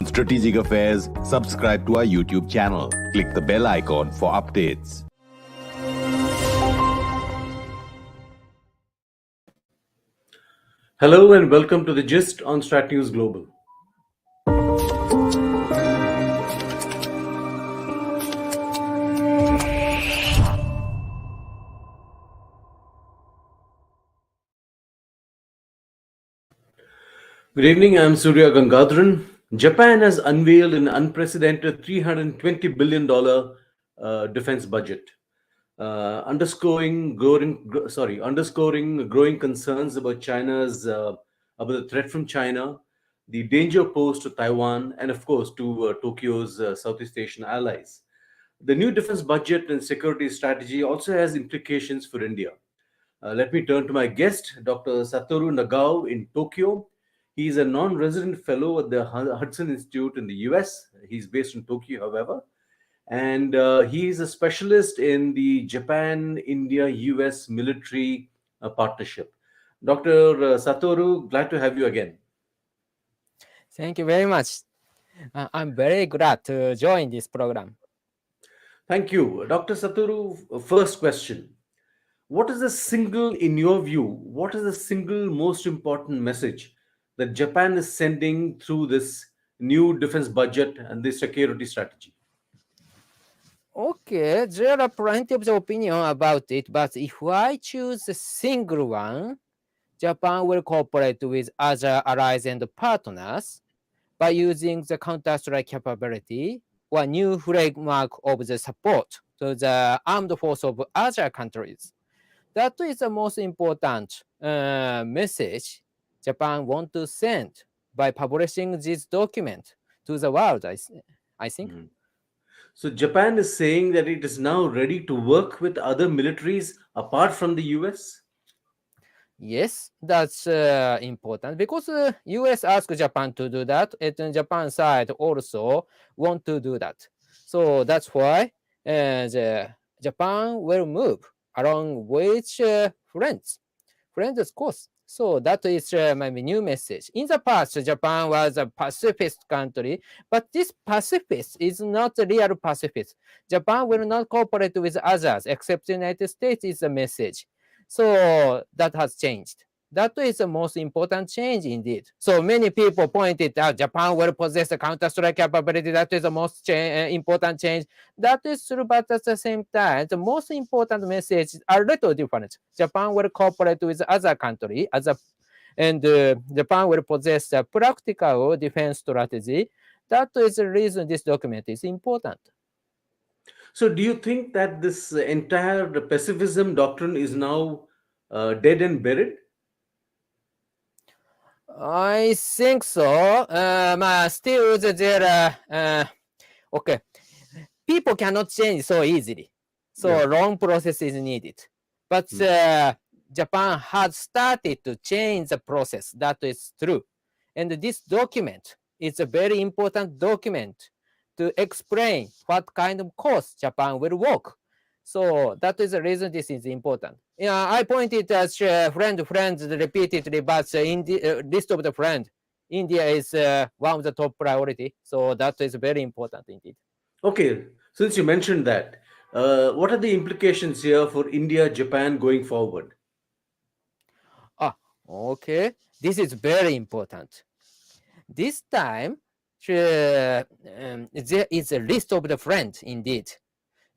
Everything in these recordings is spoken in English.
on strategic affairs, subscribe to our YouTube channel. Click the bell icon for updates. Hello and welcome to the Gist on Strat News Global. Good evening, I'm Surya Gangadharan. Japan has unveiled an unprecedented $320 billion defense budget, underscoring growing concerns about about the threat from China, the danger posed to Taiwan, and of course to Tokyo's Southeast Asian allies. The new defense budget and security strategy also has implications for India. Let me turn to my guest, Dr. Satoru Nagao in Tokyo. He is a non-resident fellow at the Hudson Institute in the US. He's based in Tokyo, however. And he is a specialist in the Japan-India-US military partnership. Dr. Satoru, glad to have you again. Thank you very much. I'm very glad to join this program. Thank you. Dr. Satoru, first question. In your view, what is the single most important message that Japan is sending through this new defense budget and this security strategy? Okay, there are plenty of opinion about it, but if I choose a single one, Japan will cooperate with other allies and partners by using the counter-strike capability or new framework of the support to the armed force of other countries. That is the most important message Japan wants to send by publishing this document to the world, I think. Mm-hmm. So Japan is saying that it is now ready to work with other militaries apart from the US? Yes, that's important because US asked Japan to do that, and Japan side also want to do that. So that's why Japan will move along with friends, of course. So that is my new message. In the past, Japan was a pacifist country, but this pacifist is not a real pacifist. Japan will not cooperate with others except the United States is the message. So that has changed. That is the most important change indeed. So many people pointed out Japan will possess a counter-strike capability. That is the most important change. That is true, but at the same time, the most important message is a little different. Japan will cooperate with other countries, and Japan will possess a practical defense strategy. That is the reason this document is important. So do you think that this entire pacifism doctrine is now dead and buried? I think so. Still, there okay. People cannot change so easily. So long process is needed. But Japan has started to change the process. That is true. And this document is a very important document to explain what kind of course Japan will walk. So that is the reason this is important. I pointed as friends repeatedly, but in the list of the friends, India is one of the top priority. So that is very important indeed. Okay, since you mentioned that, what are the implications here for India, Japan going forward? Okay. This is very important. This time, there is a list of the friends indeed.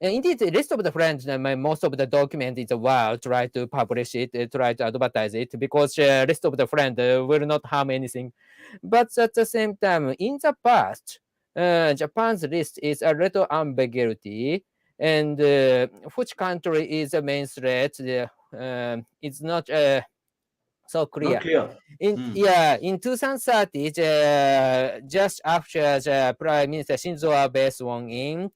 Indeed, the list of the friends, most of the document in the world try to publish it, try to advertise it, because list of the friends will not harm anything. But at the same time, in the past, Japan's list is a little ambiguity, and which country is the main threat? It's not so clear. Not clear. In 2030, just after the Prime Minister Shinzo Abe sworn in,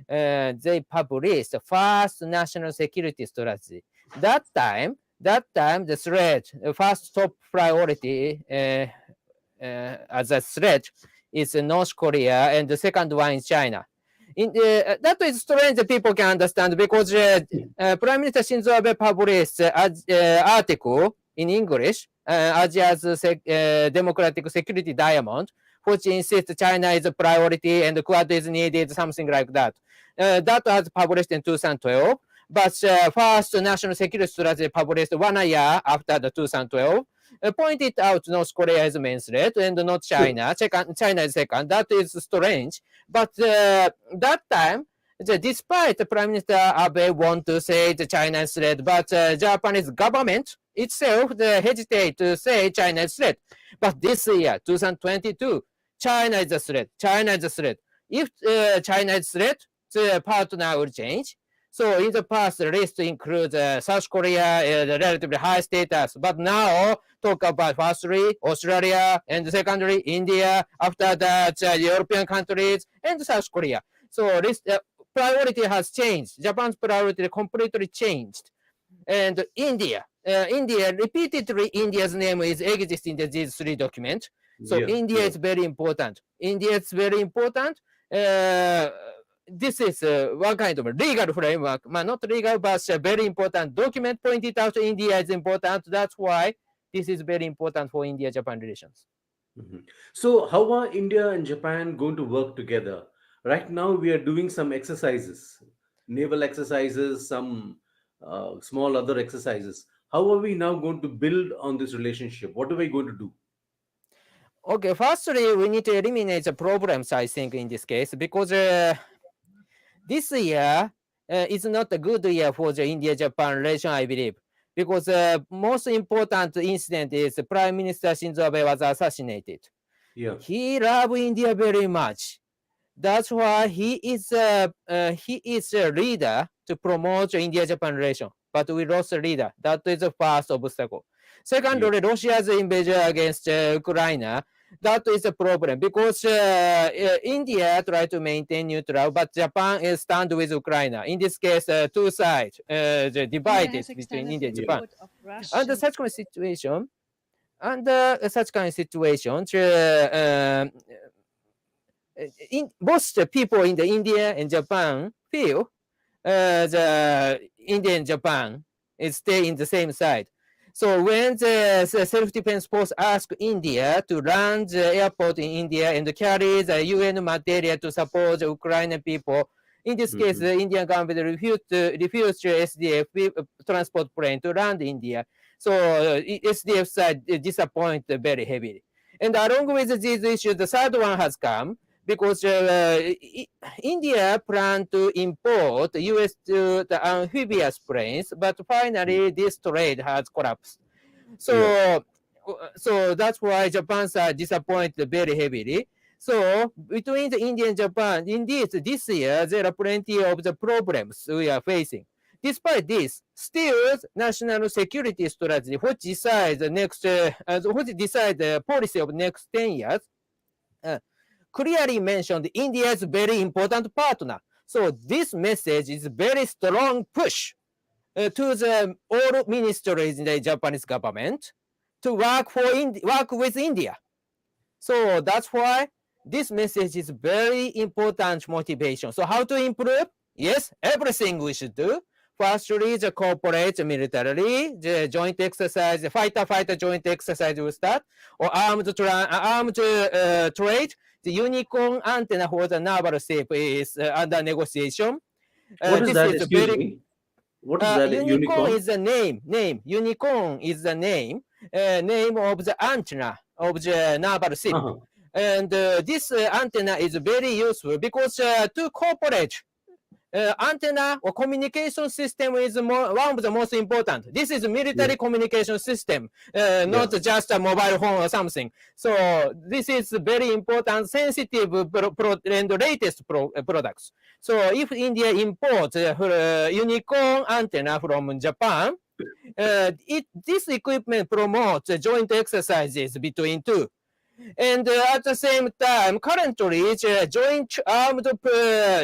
they published the first national security strategy. That time, the threat, the first top priority as a threat is North Korea, and the second one is China. That is strange that people can understand because Prime Minister Shinzo Abe published an article in English, Asia's democratic security diamond, which insists China is a priority and Quad is needed, something like that. That was published in 2012. But first national security strategy published 1 year after the 2012 pointed out North Korea as main threat and not China. China is second. That is strange. But that time, despite the Prime Minister Abe want to say the China is threat, but Japanese government itself hesitate to say China is threat. But this year, 2022, China is a threat. China is a threat. If China is threat, the partner will change. So in the past, the list includes South Korea, relatively high status, but now talk about firstly Australia and secondly India. After that, European countries and South Korea. So this priority has changed. Japan's priority completely changed, and India repeatedly India's name is existing in these three documents. So India is very important. India is very important. This is one kind of legal framework, not legal, but a very important document pointed out India is important. That's why this is very important for India-Japan relations. So how are India and Japan going to work together? Right now, we are doing some exercises, naval exercises, some small other exercises. How are we now going to build on this relationship? What are we going to do? Okay, firstly, we need to eliminate the problems, I think, in this case, because this year is not a good year for the India-Japan relation, I believe, because most important incident is Prime Minister Shinzo Abe was assassinated. He loved India very much. That's why he is a leader to promote India-Japan relation. But we lost a leader. That is the first obstacle. Secondly, Russia's invasion against Ukraine. That is a problem because India tried to maintain neutral, but Japan is stand with Ukraine. In this case, two sides divided between India and Japan. Under such kind of situation, both the people in the India and Japan feel the India and Japan stay in the same side. So when the self-defense force asked India to land the airport in India and carry the UN material to support the Ukrainian people, in this case, the Indian government refused SDF transport plane to land India. So SDF side disappointed very heavily. And along with these issues, the third one has come because India planned to import US to the amphibious planes, but finally this trade has collapsed. So, so that's why Japan side disappointed very heavily. So between the India and Japan, indeed, this year there are plenty of the problems we are facing. Despite this, still national security strategy, which decides the next, the policy of next 10 years, clearly mentioned India is a very important partner. So this message is very strong push to the all ministries in the Japanese government to work with India. So that's why this message is very important motivation. So how to improve? Yes, everything we should do. Firstly, the cooperate militarily, the joint exercise, the fighter-fighter joint exercise will start, or armed trade. The unicorn antenna for the naval ship is under negotiation. What is that? Excuse me. What is that? Unicorn is the name. Unicorn is the name of the antenna of the naval ship. And this antenna is very useful because to cooperate, antenna or communication system is one of the most important. This is a military communication system, not just a mobile phone or something. So this is very important, sensitive and latest products. So if India imports unicorn antenna from Japan, this equipment promotes joint exercises between two. And at the same time, currently, the joint armed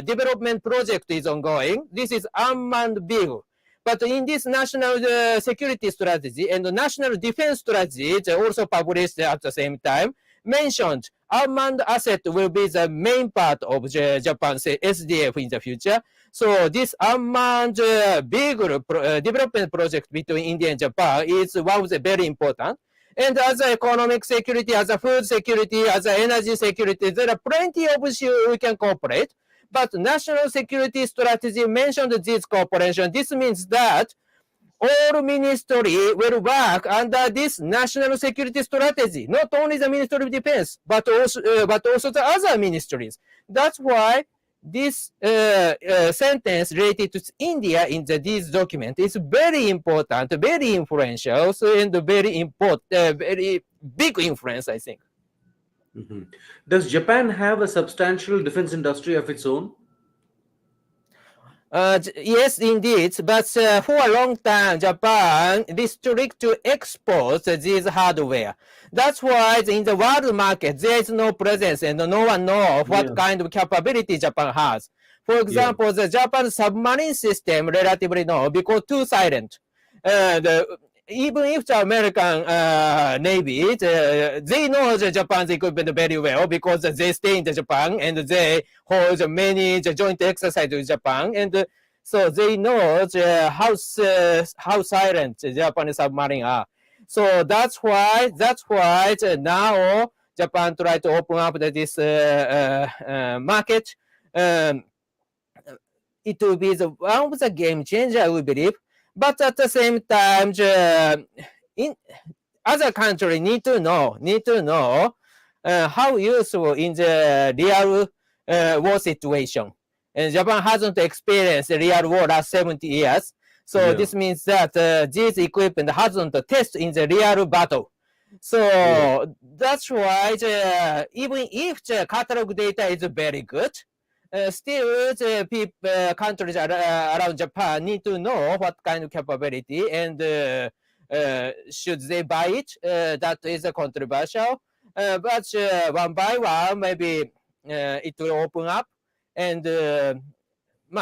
development project is ongoing. This is unmanned vehicle. But in this national security strategy and national defense strategy, also published at the same time, mentioned unmanned asset will be the main part of Japan's SDF in the future. So this unmanned vehicle development project between India and Japan is one of the very important. And as a economic security, as a food security, as a energy security, there are plenty of issues we can cooperate. But national security strategy mentioned these cooperation. This means that all ministry will work under this national security strategy, not only the Ministry of Defense, but also the other ministries. That's why this sentence related to India in this document is very important, very influential, and very important, very big influence, I think. Mhm. Does Japan have a substantial defense industry of its own? Yes, indeed. But for a long time, Japan restrict to export these hardware. That's why in the world market there is no presence and no one knows what Yeah. kind of capability Japan has. For example, the Japan submarine system relatively no because too silent. Even if the American Navy, they know the Japan's equipment very well because they stay in the Japan and they hold many joint exercises with Japan, and so they know how silent the Japanese submarine are. So that's why now Japan try to open up this market. It will be one of the game changer, we believe. But at the same time, in other countries need to know how useful in the real war situation. And Japan hasn't experienced real war last 70 years. So Yeah. this means that this equipment hasn't tested in the real battle. So Yeah. that's why even if the catalog data is very good, still the countries around Japan need to know what kind of capability and should they buy it. That is controversial. But one by one, maybe it will open up. And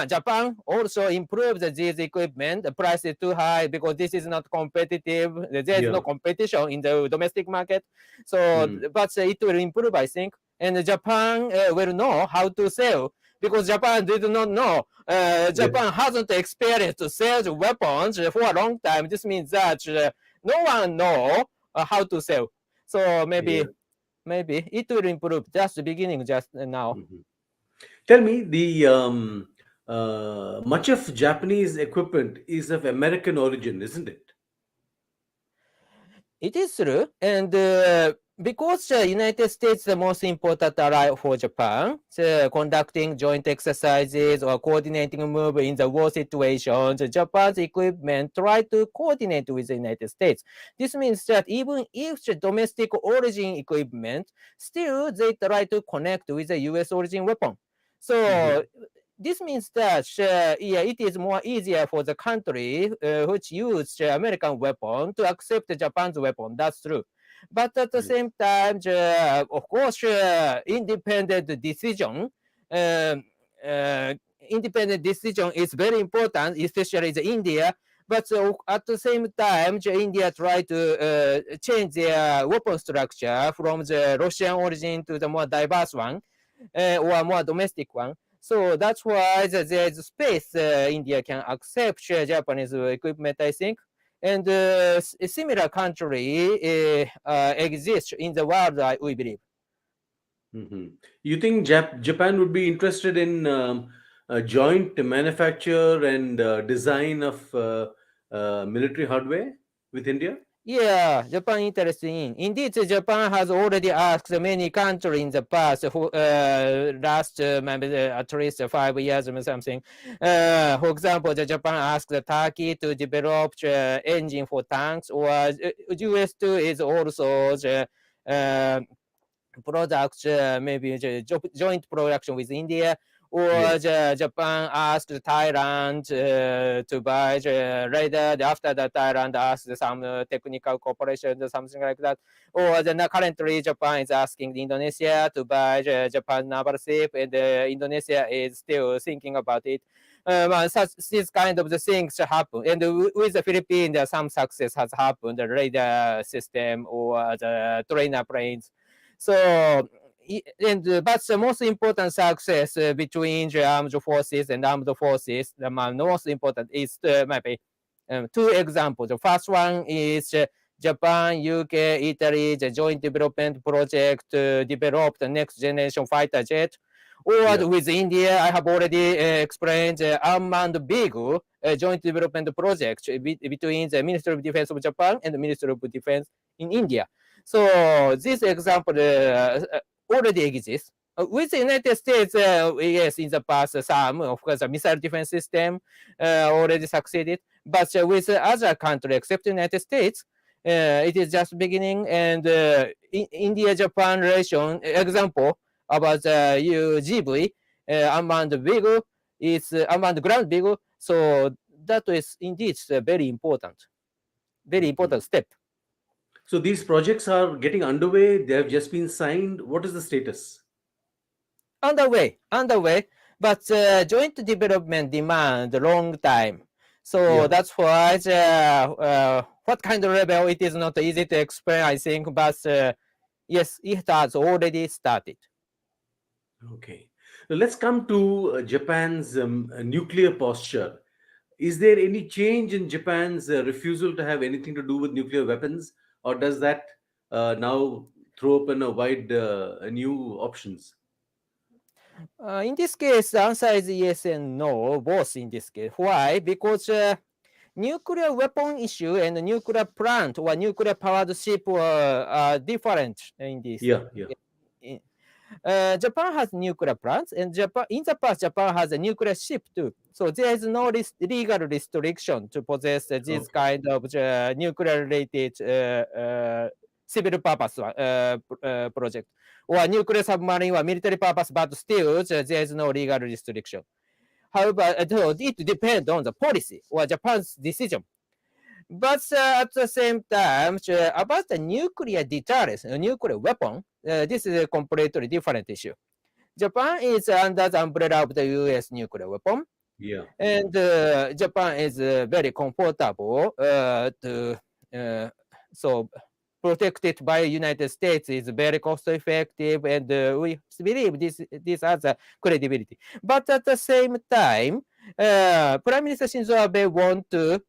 Japan also improved these equipment. The price is too high because this is not competitive. There is Yeah. no competition in the domestic market. So, Mm. but it will improve, I think. And Japan will know how to sell because Japan did not know. Japan hasn't experienced to sell the weapons for a long time. This means that no one know how to sell. So maybe it will improve. Just the beginning, just now. Mhm. Tell me, the much of Japanese equipment is of American origin, isn't it? It is true, and because the United States is the most important ally for Japan, conducting joint exercises or coordinating move in the war situations, Japan's equipment try to coordinate with the United States. This means that even if the domestic origin equipment, still they try to connect with the U.S. origin weapon. So Mhm. this means that it is more easier for the country which use the American weapon to accept Japan's weapon. That's true. But at the same time, of course, um, uh, independent decision is very important, especially the India. But at the same time, India try to change their weapon structure from the Russian origin to the more diverse one or more domestic one. So that's why there is space India can accept Japanese equipment, I think. And a similar country exists in the world, we believe. Mhm. You think Japan would be interested in a joint manufacture and design of military hardware with India? Yeah, Japan interested in. Indeed, Japan has already asked many countries in the past, who, last maybe at least 5 years or something. For example, Japan asked Turkey to develop the engine for tanks, or US too is also the products, maybe joint production with India, or Yes. Japan asked Thailand to buy the radar. After that, Thailand asked some technical cooperation or something like that. Or currently, Japan is asking Indonesia to buy Japan naval ship, and Indonesia is still thinking about it. Such this kind of the things happen, and with the Philippines, some success has happened. The radar system or the trainer planes. So, but the most important success between the armed forces and armed forces, the most important is maybe two examples. The first one is Japan, UK, Italy, the joint development project to develop the next generation fighter jet. Or Yeah. with India, I have already explained the unmanned vehicle joint development project between the Ministry of Defense of Japan and the Ministry of Defense in India. So this example already exists. With the United States, yes, in the past, some, of course, the missile defense system already succeeded. But with other countries, except the United States, it is just beginning. And India-Japan relation example about the UGV, unmanned vehicle, is unmanned ground vehicle. So that is indeed a very important step. So these projects are getting underway. They have just been signed. What is the status? Underway, but joint development demand long time. So Yeah. that's why what kind of level it is not easy to explain, I think, but yes, it has already started. Okay. Now let's come to Japan's nuclear posture. Is there any change in Japan's refusal to have anything to do with nuclear weapons, or does that now throw open a wide new options? In this case, the answer is yes and no, both in this case. Why? Because nuclear weapon issue and nuclear plant or nuclear powered ship are different in this. Yeah, yeah. Japan has nuclear plants, and in the past, Japan has a nuclear ship too. So there is no legal restriction to possess this Okay. kind of nuclear-related civil purpose project, or nuclear submarine or military purpose, but still there is no legal restriction. However, it depends on the policy or Japan's decision. But at the same time, about the nuclear deterrence, nuclear weapon, this is a completely different issue. Japan is under the umbrella of the US nuclear weapon, Yeah. and Japan is very comfortable so protected by United States is very cost effective, and we believe this has a credibility. But at the same time, Prime Minister Shinzo Abe want to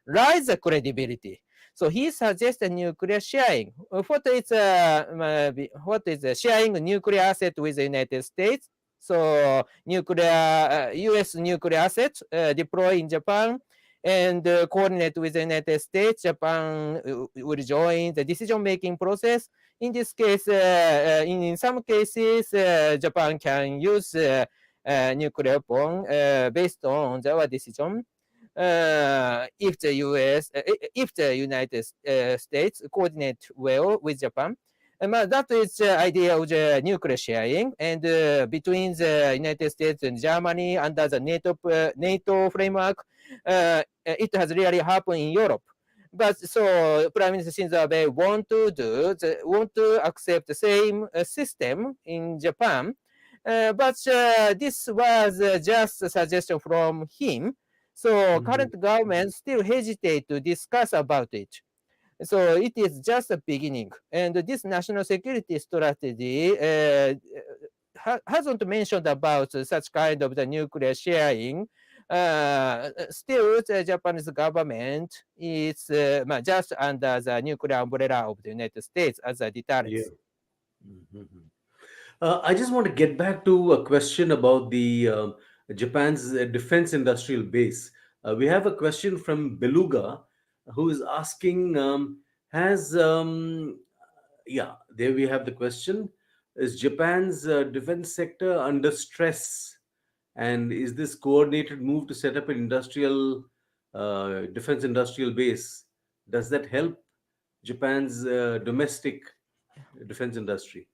raise the credibility. So he suggested nuclear sharing. What is sharing nuclear asset with the United States? So nuclear U.S. nuclear assets deploy in Japan and coordinate with the United States. Japan will join the decision-making process. In this case, in some cases, Japan can use nuclear weapon based on their decision. If the United States coordinate well with Japan. That is the idea of the nuclear sharing, and between the United States and Germany under the NATO framework, it has really happened in Europe. But so Prime Minister Shinzo Abe want to accept the same system in Japan, but this was just a suggestion from him. So current government still hesitate to discuss about it. So it is just a beginning, and this national security strategy hasn't mentioned about such kind of the nuclear sharing. Still, the Japanese government is just under the nuclear umbrella of the United States as a deterrence. Yeah. Mhm. I just want to get back to a question about the Japan's defense industrial base. We have a question from Beluga, who is asking, has yeah, there we have the question. Is Japan's defense sector under stress? And is this coordinated move to set up an industrial defense industrial base, does that help Japan's domestic defense industry?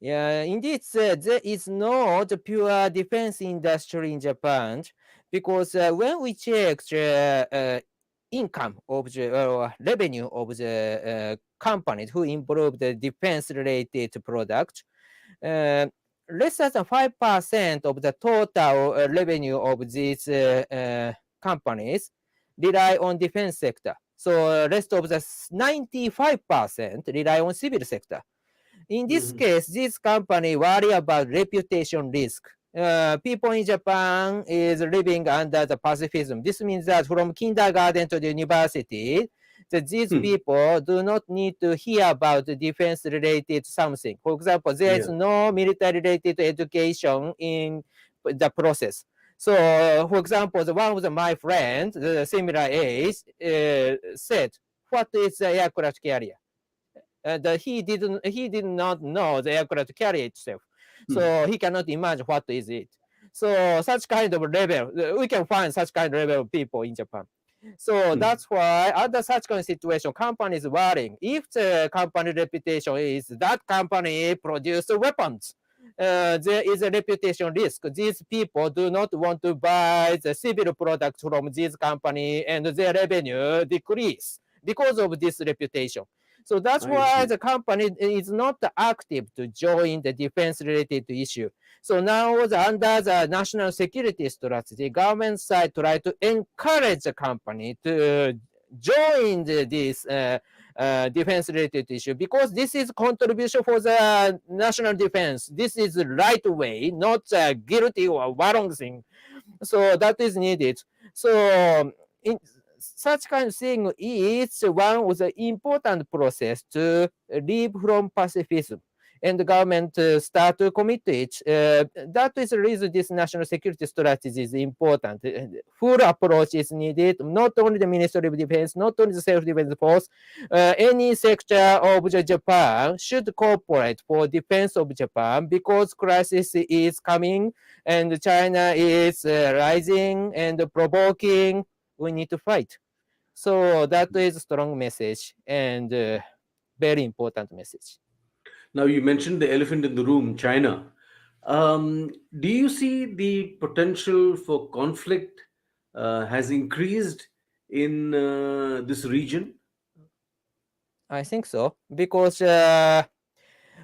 Yeah, indeed, there is not a pure defense industry in Japan because when we check the income of the revenue of the companies who improve the defense-related product, less than 5% of the total revenue of these companies rely on defense sector. So rest of the 95% rely on civil sector. In this case, this company worry about reputation risk. People in Japan is living under the pacifism. This means that from kindergarten to the university, that these people do not need to hear about the defense-related something. For example, there is no military-related education in the process. So, for example, one of my friends, the similar age, said, "What is the aircraft carrier?" He did not know the aircraft carrier itself, so he cannot imagine what is it. So such kind of level, we can find such kind of level of people in Japan. So that's why under such kind of situation, companies worrying if the company reputation is that company produces weapons. There is a reputation risk. These people do not want to buy the civil products from this company, and their revenue decrease because of this reputation. So that's why the company is not active to join the defense-related issue. So now, under the national security strategy, government side try to encourage the company to join this defense-related issue, because this is contribution for the national defense. This is the right way, not guilty or wrong thing. So that is needed. So in such kind of thing is one of the important process to leave from pacifism, and the government start to commit to it. That is the reason this national security strategy is important. Full approach is needed, not only the Ministry of Defense, not only the self-defense force, any sector of Japan should cooperate for defense of Japan, because crisis is coming and China is rising and provoking. We need to fight. So that is a strong message and very important message. Now, you mentioned the elephant in the room, China. Do you see the potential for conflict has increased in this region? I think so, because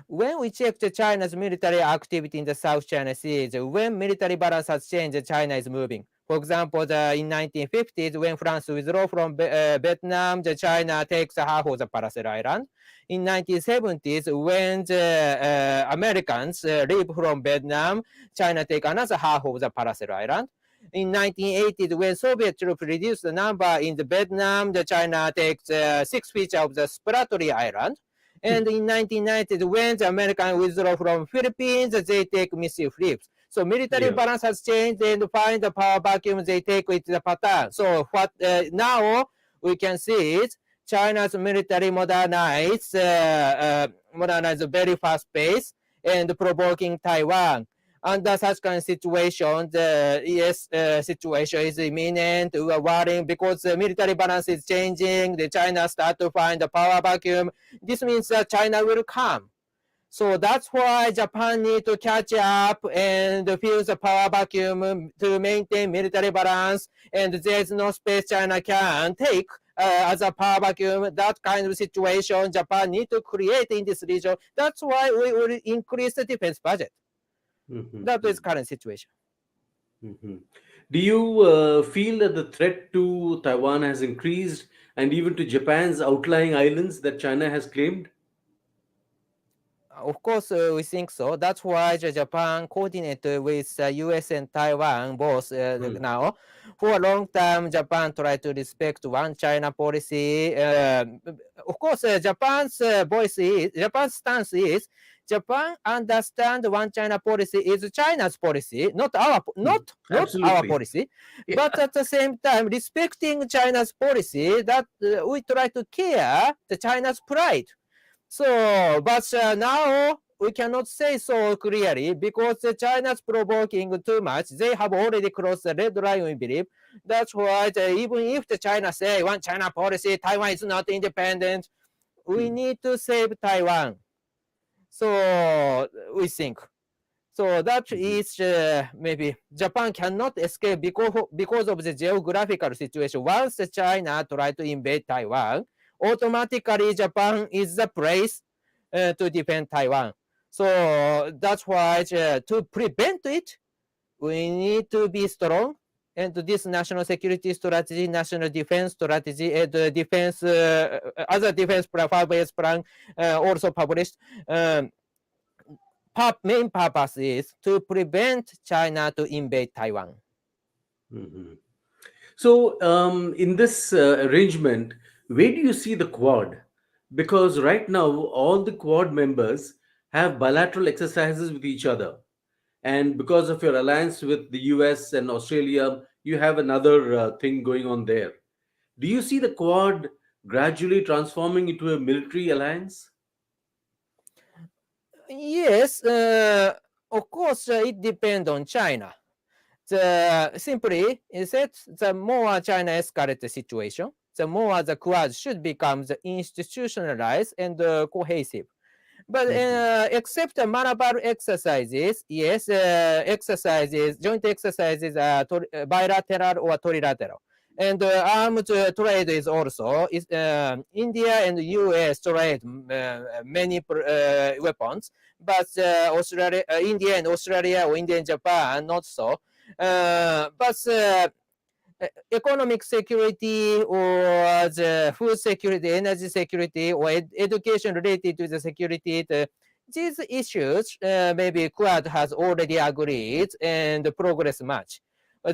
when we check the China's military activity in the South China Sea, when military balance has changed, China is moving. For example, in 1950s, when France withdrew from Vietnam, China takes half of the Paracel Island. In 1970s, when the Americans leave from Vietnam, China take another half of the Paracel Island. In 1980s, when Soviet troops reduced the number in the Vietnam, China takes 6 feet of the Spratly Island. And in 1990s, when the Americans withdraw from Philippines, they take missile flips. So military balance has changed, and find the power vacuum, they take it the pattern. So what now we can see is China's military modernize very fast pace and provoking Taiwan. Under such kind of situation, the ES situation is imminent. We are worrying because the military balance is changing. The China start to find the power vacuum. This means that China will come. So that's why Japan need to catch up and fill the power vacuum to maintain military balance. And there's no space China can take as a power vacuum. That kind of situation Japan need to create in this region. That's why we will increase the defense budget. That is current situation. Do you feel that the threat to Taiwan has increased, and even to Japan's outlying islands that China has claimed? Of course, we think so. That's why Japan coordinated with US and Taiwan both now. For a long time, Japan tried to respect one China policy. Of course, Japan's stance is Japan understand one China policy is China's policy, not our policy. But at the same time, respecting China's policy, that we try to care the China's pride. So, but now we cannot say so clearly, because China's provoking too much. They have already crossed the red line, we believe. That's why even if the China say one China policy, Taiwan is not independent, we need to save Taiwan. So we think. So that is maybe Japan cannot escape because of the geographical situation. Once China try to invade Taiwan, automatically Japan is the place to defend Taiwan. So that's why to prevent it, we need to be strong. And this national security strategy, national defense strategy, and defense, other defense plan, 5-year plan also published. Main purpose is to prevent China to invade Taiwan. So in this arrangement, Where do you see the Quad? Because right now, all the Quad members have bilateral exercises with each other. And because of your alliance with the US and Australia, you have another thing going on there. Do you see the Quad gradually transforming into a military alliance? Yes, of course, it depends on China. The simply is that the more China escalates the situation, the more the Quad should become the institutionalized and cohesive. But Mhm. except the Malabar exercises, yes, joint exercises are bilateral or trilateral. And armed trade is also, India and US trade many weapons, but India and Australia or India and Japan not so. But economic security or the food security, energy security, or education related to the security, these issues maybe Quad has already agreed and progress much.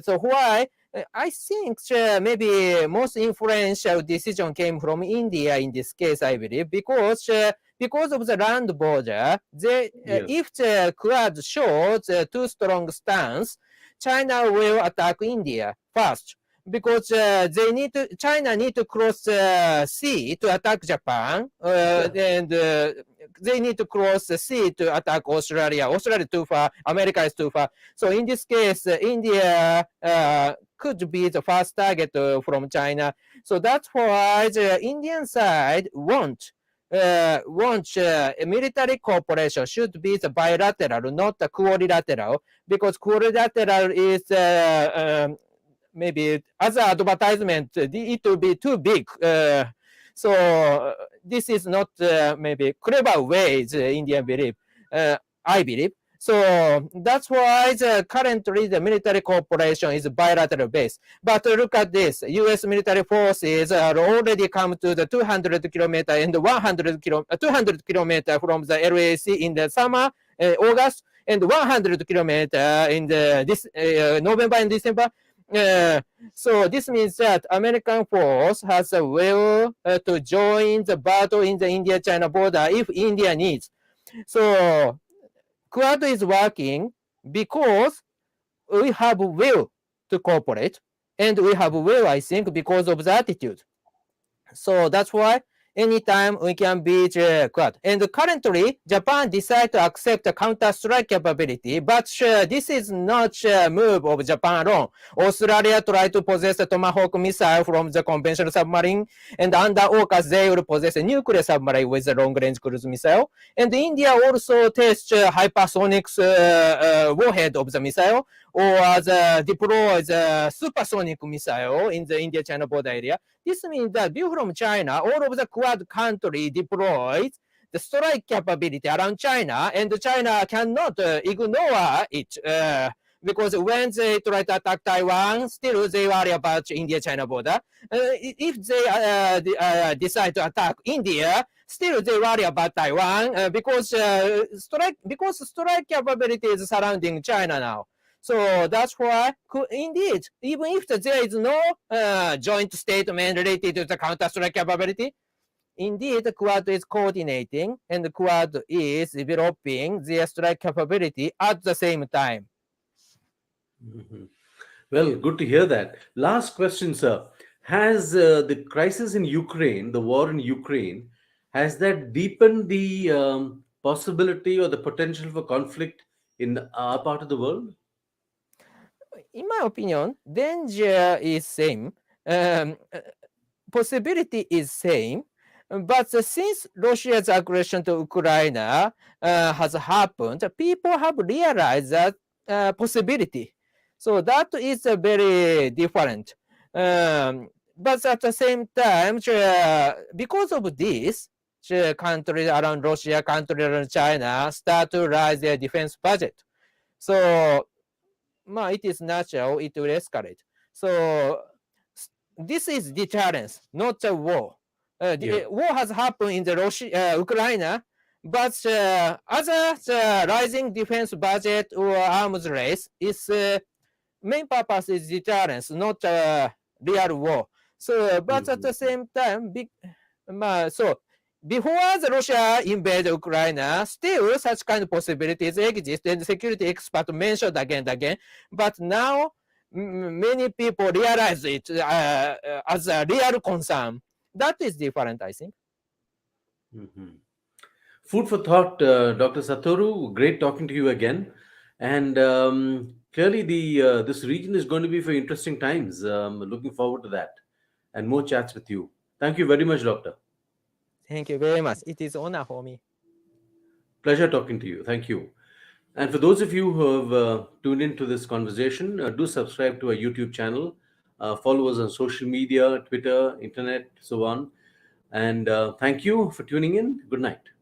So why I think maybe most influential decision came from India in this case, I believe, because of the land border, Yeah. if the Quad shows too strong stance, China will attack India first because China need to cross the sea to attack Japan, and they need to cross the sea to attack Australia. Australia too far, America is too far. So in this case, India could be the first target from China. So that's why the Indian side want military cooperation should be the bilateral, not the quadrilateral, because quadrilateral is maybe as an advertisement, it will be too big. So this is not maybe clever way the Indian believe. I believe. So that's why currently the military cooperation is bilateral based. But look at this: U.S. military forces are already come to the 200 kilometer and 200 kilometer from the LAC in the summer, August, and 100 kilometer in this November and December. Uh, so this means that American force has a will to join the battle in the India-China border if India needs. So Quad is working because we have will to cooperate, and we have will, I think, because of the attitude. So that's why anytime we can beat Quad. And currently, Japan decided to accept the counter-strike capability, but this is not a move of Japan alone. Australia tried to possess a Tomahawk missile from the conventional submarine, and under AUKUS, they will possess a nuclear submarine with a long-range cruise missile. And India also tests hypersonic warhead of the missile, or deploy the supersonic missile in the India-China border area. This means that view from China, all of the Quad country deployed the strike capability around China, and China cannot ignore it. Because when they try to attack Taiwan, still they worry about India-China border. If they decide to attack India, still they worry about Taiwan because strike capability is surrounding China now. So that's why, indeed, even if there is no joint statement related to the counter-strike capability, indeed, the Quad is coordinating and the Quad is developing their strike capability at the same time. Mhm. Well, good to hear that. Last question, sir. Has the crisis in Ukraine, the war in Ukraine, has that deepened the possibility or the potential for conflict in our part of the world? In my opinion, danger is same. Um, uh, Possibility is same. But since Russia's aggression to Ukraine has happened, people have realized that possibility. So that is very different. But at the same time, because of this, countries around Russia, countries around China start to raise their defense budget. So it is natural, it will escalate. So this is deterrence, not a war. Yeah. War has happened in the Ukraine, but other rising defense budget or arms race is main purpose is deterrence, not real war. So, but at the same time, so before the Russia invaded Ukraine, still such kind of possibilities exist, and the security expert mentioned again and again. But now, many people realize it as a real concern. That is different, I think. Mhm. Food for thought, Dr. Satoru. Great talking to you again. And clearly, the this region is going to be for interesting times. Looking forward to that and more chats with you. Thank you very much, Doctor. Thank you very much. It is an honor for me. Pleasure talking to you. Thank you. And for those of you who have tuned into this conversation, do subscribe to our YouTube channel. Follow us on social media, Twitter, internet, so on. And thank you for tuning in. Good night.